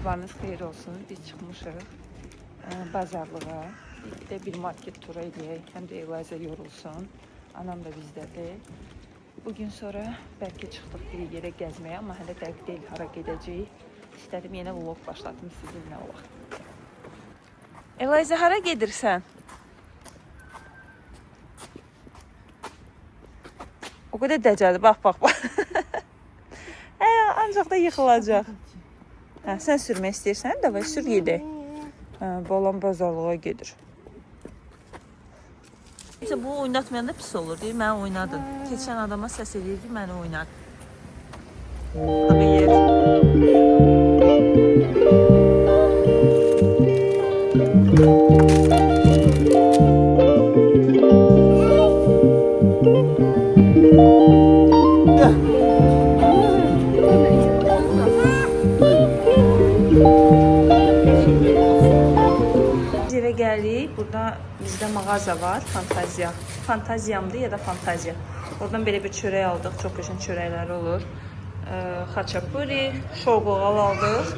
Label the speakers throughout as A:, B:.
A: Sabahınız xeyir olsun. Biz çıxmışıq bazarlığa. Bir də bir market turu edək. Həm də Elazığ yorulsun. Anam da bizdədir. Bugün sonra bəlkə çıxdıq bir yerə gəzməyə, amma hələ dəqiq deyil hara gedəcəyik. İstədim yenə vlog başlatdım sizinlə o vaxt. Elazığ hara gedirsən? O qədər dəcəli, bax. Ancaq da yıxılacaq. Hə, sən sürmək istəyirsən, davay sür gedək. Hə, balam bazarlığa gedir. Bu oynatmayanda pis olur, deyir, mənə oynadın. Keçən adama səs edirdi, mənə oynadın. Tabii yer. Burada bizdə mağaza var, Fantaziya. Fantaziyamdır ya da Fantaziya. Oradan belə bir çörək aldıq, çox qəşəng çörəkləri olur. Xaçapuri, şorqoğal aldıq.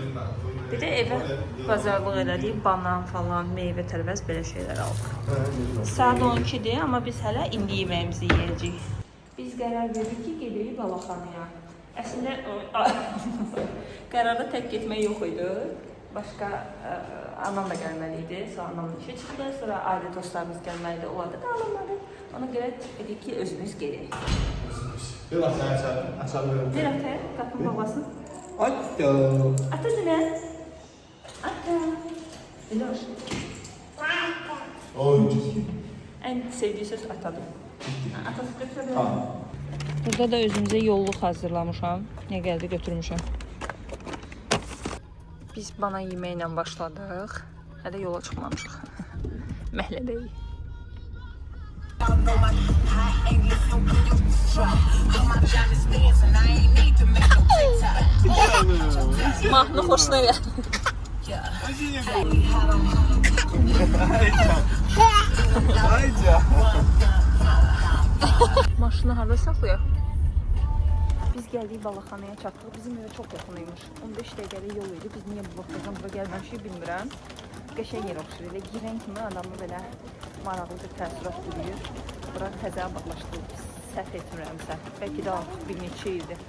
A: Bir də evə bazarlıq elədik, banan falan, meyvə tərəvəz belə şeylər aldıq. Saat 12-dir, amma biz hələ indi yeməyimizi yeyəcəyik. Biz qərar verdik ki, gedirik Balaxanıya. Əslində qərarda tək getmək yox idi. Başqa anam da gəlməli idi. Sonra anamın işə çıxdı. Sonra ailə dostlarımız gəlməli idi. Onlar da qalmadı. Ona görə dedik ki, özümüz gedək.
B: Bir açar verin.
A: Bir ata, qapının babasın.
B: Ata.
A: Ata dinə. Ata. Eloş.
B: Oy.
A: Ən sevdiyi söz atadır. Atası götürür. Burada da özümüzə yolluq hazırlamışam. Nə gəldi götürmüşəm. Biz bana yeməklə başladıq. Hələ yola çıxmamışıq. Məhlədəyik. Mahnı xoşuna gəldi. Maşını harada saxlayaq? Biz gəldik Balaxanaya çatdıq. Bizim evə çox yaxınıymış. 15 dəqiqəlik yol idi. Biz niyə bu vaxtdan bura gəlməmişik bilmirəm. Qəşəng yer oxşur. Elə girən kimi adamı belə maraqlı bir təəssürat bürüyür. Bura təzə baxmışdı. Səhv etmirəmsə. Bəlkə də artıq bir neçə ildir.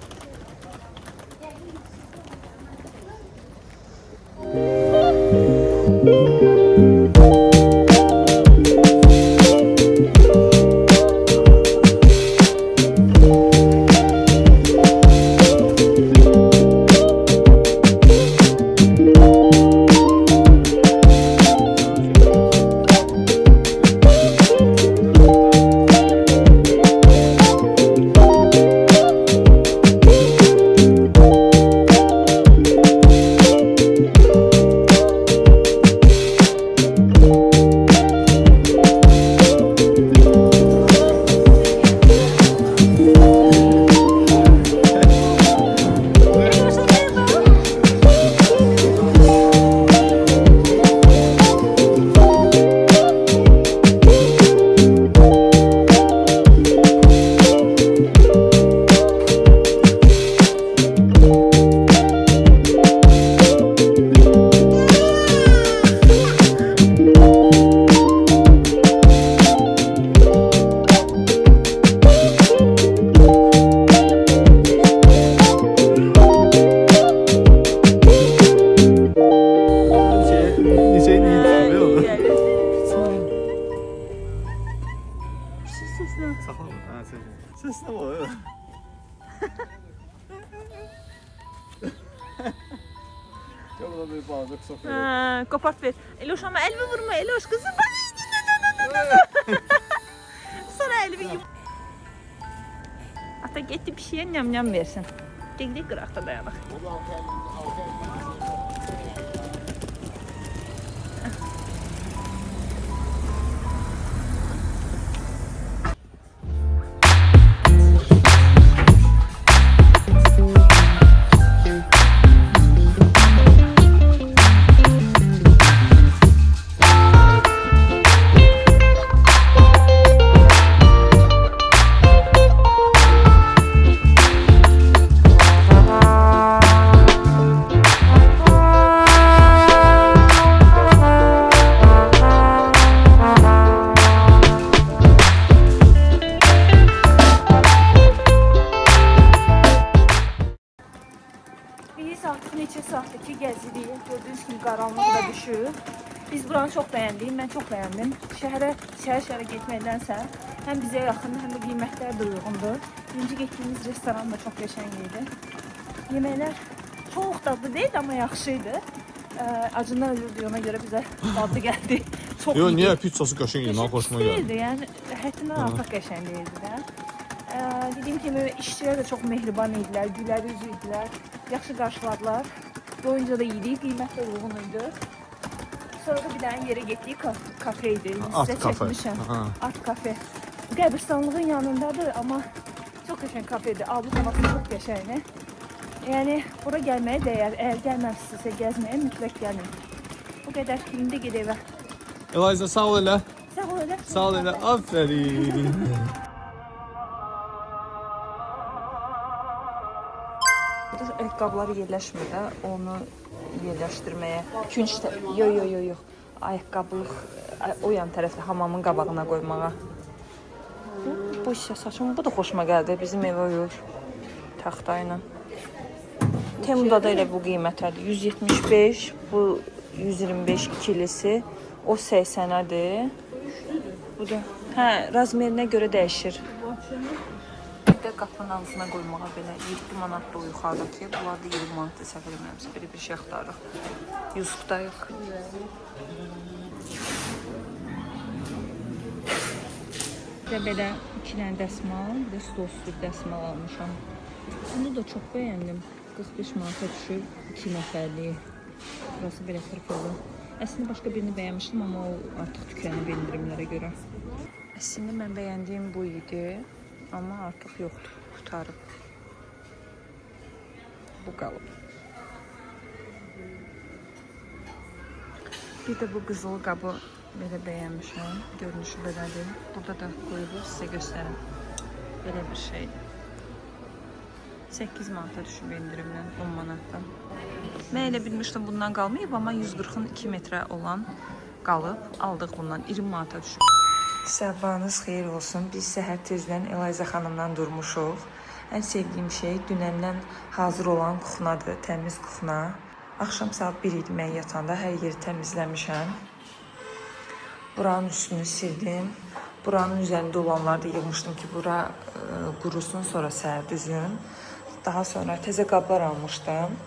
A: Kopart ver. Eloş ama elimi vurma Eloş kızım. Sonra elimi yum. Ata getdi bir şeyə nyam versin. Dedik qıraqda dayanıq. düşüb. Biz buranı çox bəyəndik, mən çox bəyəndim. Şəhərə getməkdənsə həm bizə yaxındır, həm də qiymətlər də uyğundur. Birinci getdiyimiz restoran da çox qəşəng idi. Yeməklər çox dadlı deyildi, amma yaxşı idi. Acından ölürdük, ona görə bizə dadlı gəldi. Çox
B: Yo,
A: iyiydi.
B: niyə pizzası qəşəng idi, mənə xoşuma gəldi.
A: Deyildi, yəni həddindən artıq qəşəng deyildi də. Dediyim kimi işçilər də çox mehriban idilər, gülər üzlü idilər, yaxşı qarşıladılar. Doyunca da yedik, qiymət də uyğun idi. Sonra da bir dənə yerə getdik, kafe idi. Sizə çəkmişəm. Art kafe. Qəbirstanlığın yanındadır, amma çox qəşəng kafedir. Avlu havası çox qəşəngdir. Yəni bura gəlməyə dəyər. Əgər gəlməmişsinizsə gəzməyə mütləq gəlin. Bu qədər. İndi gedək evə.
B: Eliza, sağ ol elə.
A: Sağ ol elə.
B: Sağ ol elə. Aferin.
A: Ayaqqabıları yerləşmir də, onu yerləşdirməyə. Küncdə, yox. Ayaqqabılıq o yan tərəfdə hamamın qabağına qoymağa. Bu isə saçım, bu da xoşuma gəldi. Bizim evə uyur taxta ilə. Temuda da elə bu qiymətədir. 175, bu 125 ikilisi, o 80-ədir. Bu da, razmerinə görə dəyişir. Bir də qapının ağzına qoymağa belə 7 manatdır o yuxarıdakı. Bunlar da 20 manatdır, səhv eləmirəmsə. Belə bir şey axtarırıq. Yusufdayıq. Belə 2 dənə dəsmal, bir də stolsuz dəsmal almışam. Bunu da çox bəyəndim. 45 manata düşür 2 nəfərlik. Burası belə fırfırlı. Əslində başqa birini bəyənmişdim, amma o artıq tükənib endirimlərə görə. Əslində mən bəyəndiyim bu idi. Amma artıq yoxdur, qutarıb. Bu qalıb. Bir də bu qızıl qabı belə bəyənmişəm. Görünüşü belədir. Burada da qoyulur, sizə göstərim. Belə bir şeydir. 8 manata düşüb endirimdən, 10 manatdan. Mən elə bilmişdim bundan qalmayıb, amma 140-ın 2 metrə olan qalıb. Aldıq bundan, 20 manata düşüb. Sabahınız xeyir olsun. Biz səhər tezdən Eliza xanımdan durmuşuq. Ən sevdiyim şey dünəndən hazır olan kuxnadır, təmiz kuxna. Axşam saat 1 idi mən yatanda, hər yeri təmizləmişəm. Buranın üstünü sildim. Buranın üzərində olanları da yığmışdım ki, bura qurusun, sonra səhər düzün. Daha sonra təzə qablar almışdım.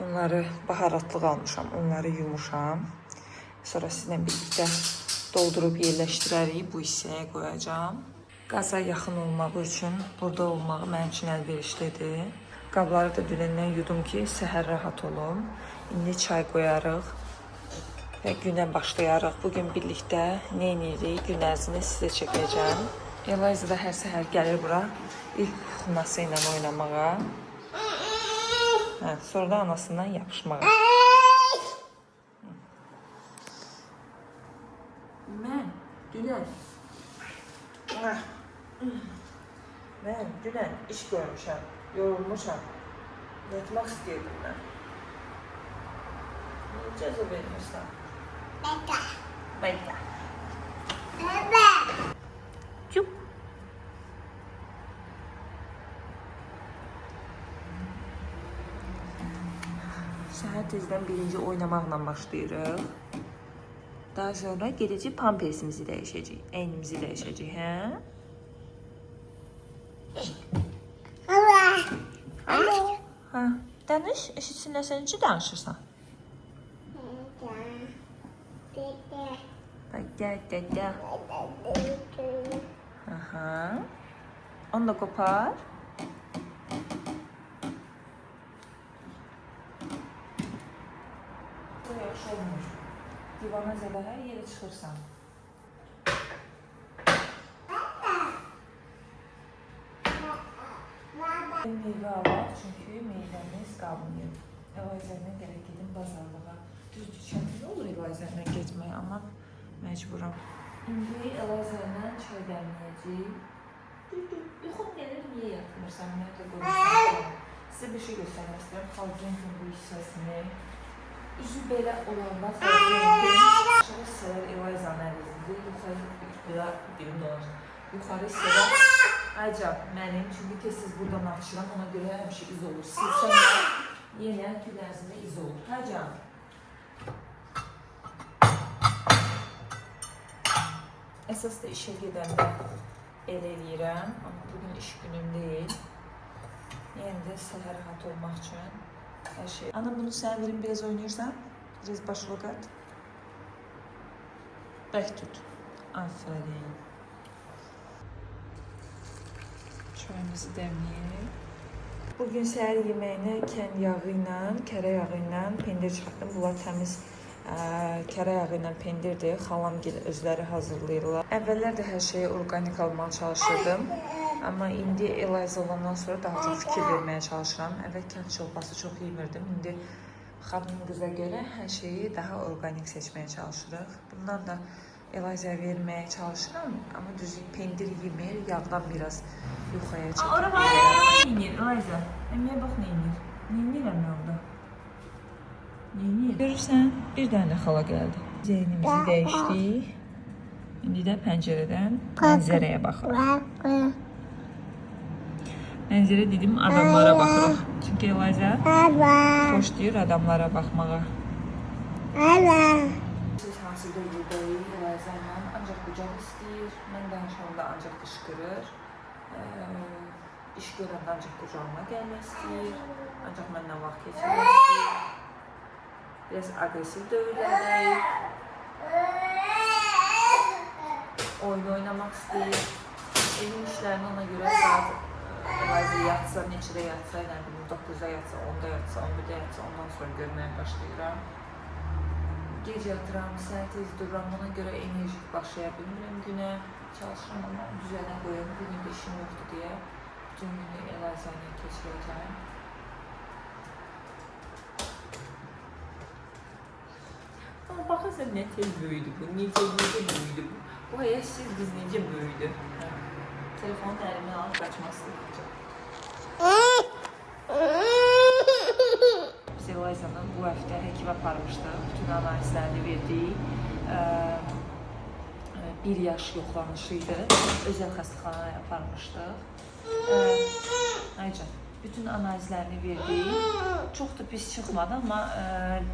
A: Onları baharatlıq almışam, onları yumuşam. Sonra sizinlə birlikdə doldurub yerləşdirərik, bu hissəyə qoyacağam. Qaza yaxın olmaq üçün burada olmağı mənim üçün əlverişlidir. Qabları da dünəndən yudum ki, səhər rahat olum. İndi çay qoyarıq və günə başlayarıq. Bugün birlikdə nə edirik, gün ərzini sizə çəkəcəm. Eliza da hər səhər gəlir bura ilk kuxnası ilə oynamağa. Sonra da anasından yapışmağa. Mən dünən iş görmüşəm, yorulmuşam. Yatmaq istəyirdim mən. Niyə cəza vermirsən? Bəydə. Cüp. Səhər tezdən birinci oynamaqla başlayırıq. Daha sonra gedəcək pampersimizi dəyişəcək, əynimizi dəyişəcək, hə? Hə, danış, eşitsinlər sən necə danışırsan? Dədə. Aha. Onu da qopar. Bu yaxşı olmur. Divana zələ hər yerə çıxırsan. Meyvə alaq, çünki meyvəmiz qalmayıb. Elazərlə gələk gedim bazarlığa. Düzdür, çətin olur Elazərlə getmək, amma məcburam. İndi Elazərlə çay dəmləyəcəyik. Yuxum gəlir, niyə yatmırsan, niyə də qoymuşsan? Sizə bir şey göstərmək istəyirəm, xalcınkin bu hissəsini. Üzü belə olanda xalcınkin, aşağı hissələr Elazərlə əlizidir, yuxarı hissələr Aycan, mənim, çünki tez-tez buradan açıram, ona görə həmişə iz olur. Silsən yenə gün ərzində iz olur. Aycan. Əsas da işə gedəndə elə eləyirəm, amma bugün iş günüm deyil. Yəni də səhər rahat olmaq üçün hər şey. Ana, bunu sən verim, biraz oynayırsan. Biraz başlığı qat. Bək tut. Aferin. Çayımızı dəmləyək. Bugün səhər yeməyinə kən yağı ilə, kərə yağı ilə pendir çıxartdım. Bunlar təmiz kərə yağı ilə pendirdir. Xalamgil özləri hazırlayırlar. Əvvəllər də hər şeyi orqanik almağa çalışırdım. Amma indi Eliza olandan sonra daha çox fikir verməyə çalışıram. Əvvəl kənd şorbası çox yemirdim. İndi xanım qıza görə hər şeyi daha orqanik seçməyə çalışırıq. Bundan da Eliza'ya verməyə çalışıram. Amma düzgün pendir yemir, yağdan biraz yuxarıya çəkir. Ora bax, nə yeyir Eliza? Əmiyə bax nə yeyir? Nə yeyirəm mən orada? Nə yeyir? Görürsən, bir dənə xala gəldi. Zeynimizi dəyişdik. İndi də pəncərədən mənzərəyə baxırıq. Mənzərə dedim, adamlara baxırıq. Çünki Eliza xoşlayır adamlara baxmağa. Siz hansı dövrüdəyik Eliza ilə? Ancaq qucaq istəyir. Mən danışanda ancaq qışqırır. İş görəndə ancaq qucağıma gəlmək istəyir. Ancaq məndən vaxt keçirmək istəyir. Biraz agresiv dövrlərdəyik. Oyun oynamaq istəyir. Evin işlərini ona görə saat Eliza yatsa, neçədə yatsa, nə bilim 9-da yatsa, 10-da yatsa, 11-də yatsa, ondan sonra görməyə başlayıram. Gec yatıram, səhər tez dururam, ona görə enerjik başlaya bilmirəm günə. Çalışıram, amma düzənə qoyuram, bugün də işim yoxdur deyə bütün günü Eliza ilə keçirəcəm. Amma baxırsan, nə tez böyüdü bu, necə böyüdü bu. Bu həyatsız qız necə böyüdü. Telefonu da əlimdən alıb qaçmaq istəyəcəm. Biz Eliza'nın bu həftə həkim aparmışdıq, bütün analizlərini verdik. 1 yaş yoxlanışı idi, özəl xəstəxanaya aparmışdıq. Aycan, bütün analizlərini verdik. Çox da pis çıxmadı, amma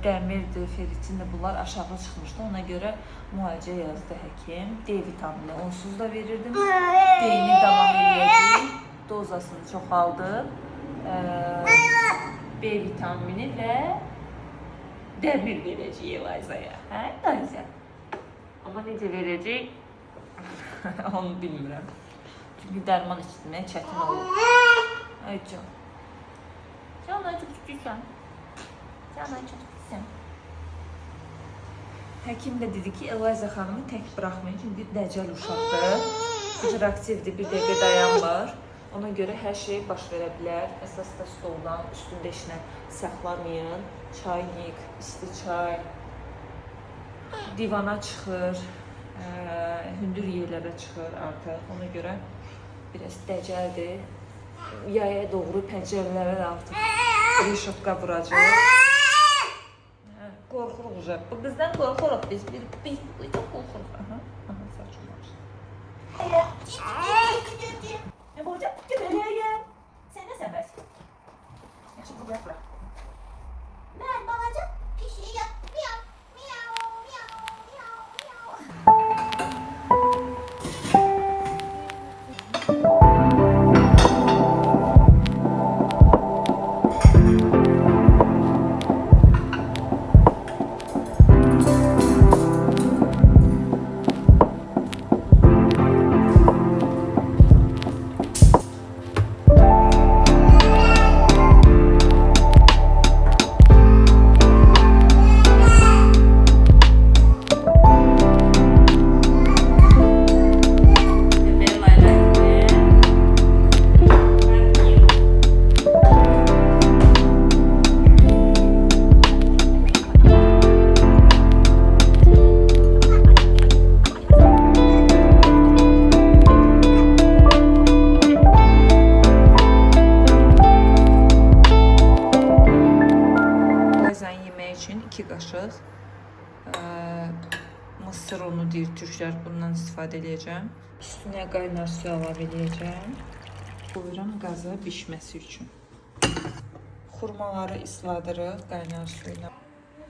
A: dəmirdir, feritindir, bunlar aşağı çıxmışdı. Ona görə müalicə yazdı həkim. D vitamini onsuz da verirdim. D-ni davam edəcək, dozasını çoxaldı. B vitamini və dəmir verəcək Eliza'ya. Hə, Eliza? Amma necə verəcək? Onu bilmirəm. Çünki dərman içmək çətin olur. Aycan. Canay çok küçüksən. Canay çok küçüksən. Həkim də dedi ki, Eliza xanımı tək buraxmayın, çünki dəcəl uşaqdır. Hiperaktivdir, bir dəqiqə dayanmır. Ona görə hər şey baş verə bilər. Əsas da stoldan, üstündə işinə saxlamayın. Çaynik, isti çay, divana çıxır, hündür yerlərə çıxır artıq. Ona görə biraz dəcəldir. Yaya doğru pəncərələrə də artıq reşotka vuracaq. Qorxuruq uca. Bu qızdan qorxuruq biz. Bir çox qorxuruq. Aha, saçım var. Ne olacaq? Göbələyə gəl. Sən nə səbəs? Yaxşı, bu bırak.
C: Ben balaca pişiyor. Miyav, miyav, miyav, miyav, miyav.
A: qaşıq mısır unu deyir türklər, bundan istifadə edəcəm. Üstünə qaynar su əlavə edəcəm. Qoyuram qaza bişməsi üçün. Xurmaları isladırıq qaynar su ilə.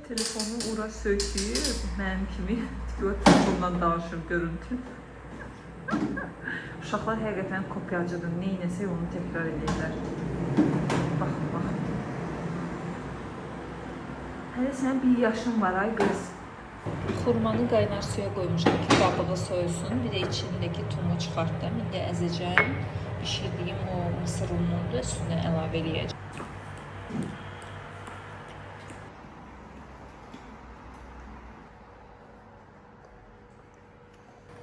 A: Telefonu ora söküb, mənim kimi telefondan danışır görüntü. Uşaqlar həqiqətən kopyacıdır. Neynəsə onu təkrar edirlər. Bax, bax. Hələ sənin 1 yaşın var ay qız. Xurmanı qaynar suya qoymuşam ki, qabığı soyulsun. Bir də içindəki tumu çıxartdım. İndi əzəcəm. Bişirdiyim o mısır ununu da üstünə əlavə edəcəm.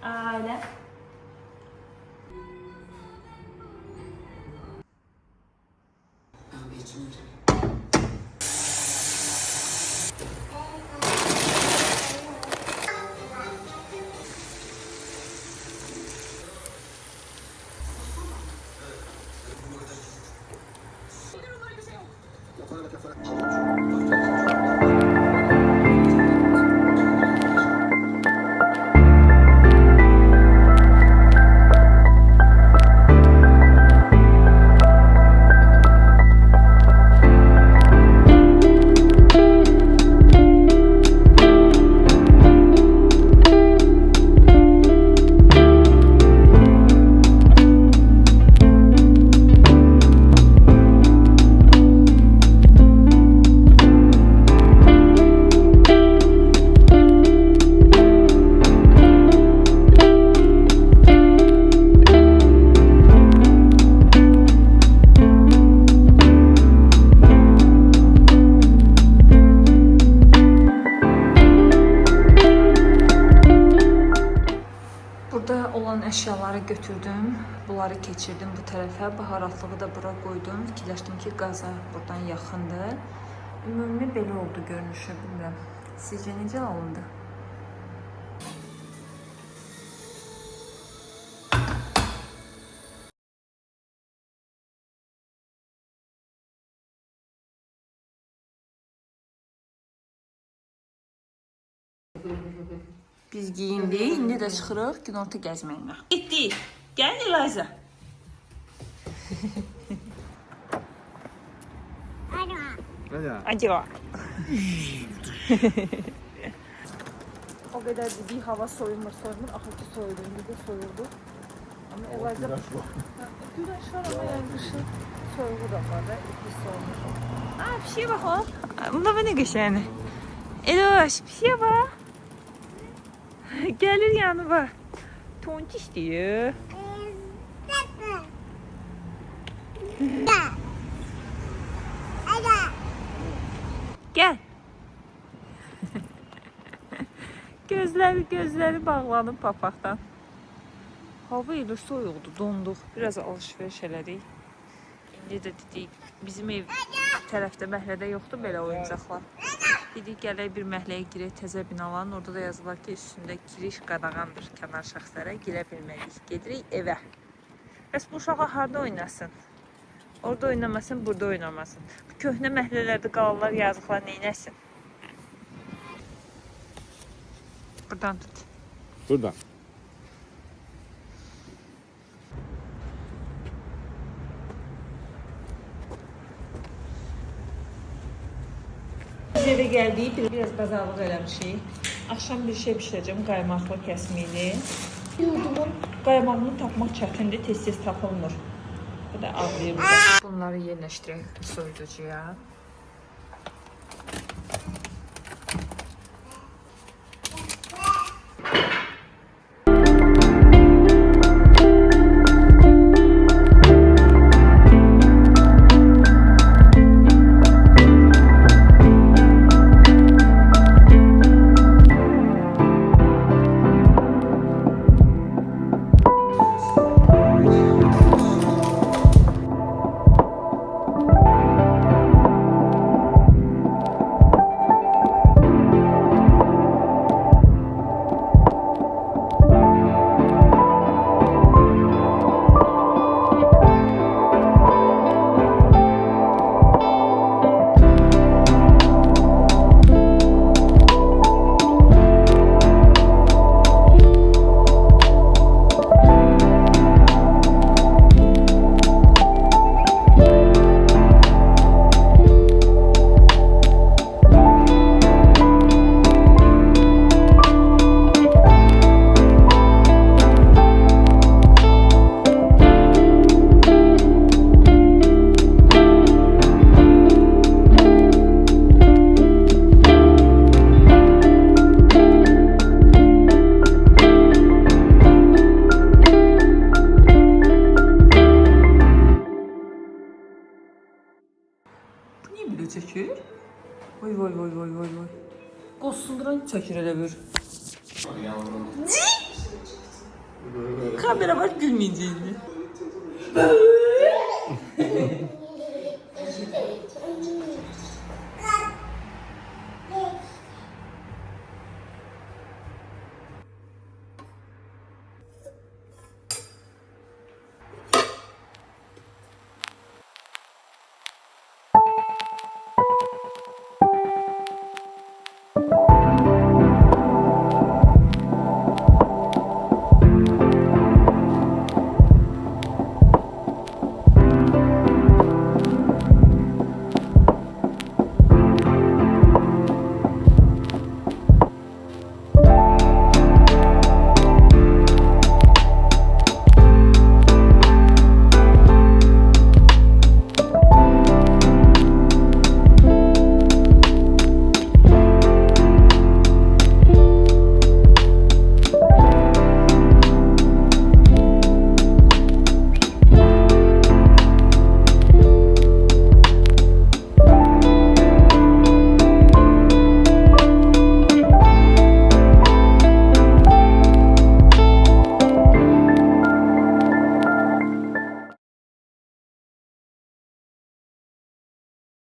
A: Ailə. Burada olan əşyaları götürdüm, bunları keçirdim bu tərəfə, baharatlığı da bura qoydum. Fikirləşdim ki, qaza buradan yaxındır. Ümumi belə oldu görünüşü, bilmirəm. Sizcə necə alındı? Biz giyindik, indi də çıxırıq günorta gəzməyinə. Getdik. Gəl Eliza. Acaba. O qədər dedik, hava soyulmur. Axı ki soyuldu, indi də soyuldu. Amma Eliza... Güneş var ama yani dışı soyuğu da var da, pis olmuş. Aa, bir şey bak o. Bunda bu ne qəşəngdir. Eloş, bir şey bak. Gəlir yanıma. Tontiş diyor. Gel. Gözləri bağlanıb papaqdan. Hava elə soyuqdu, donduq. Biraz alışveriş elədik. İndi də dedik, bizim ev tərəfdə məhəllədə yoxdur belə oyuncaqlar. Dedik, gələk bir məhəlləyə girək təzə binaların. Orada da yazılar ki, üstündə giriş qadağandır kənar şəxslərə. Girə bilməyik. Gedirik evə. Bəs bu uşağı harda oynasın? Orada oynamasın, burada oynamasın. Köhnə məhəllələrdə qalanlar, yazıqlar neynəsin? Buradan tut.
B: Buradan.
A: Biz evə gəldik, biraz bazarlıq eləmişik. Akşam bir şey pişirəcəm, qaymaqlı kəsmiyli. Yudumun qaymağını tapmaq çətindir, tez-tez tapılmır. Bu da ağlayır. Bunları yerləşdirək soyuducuya. Vay vay vay vay vay vay. Qosunduran çəkir elə bir. Kamera var gülməyəcək indi.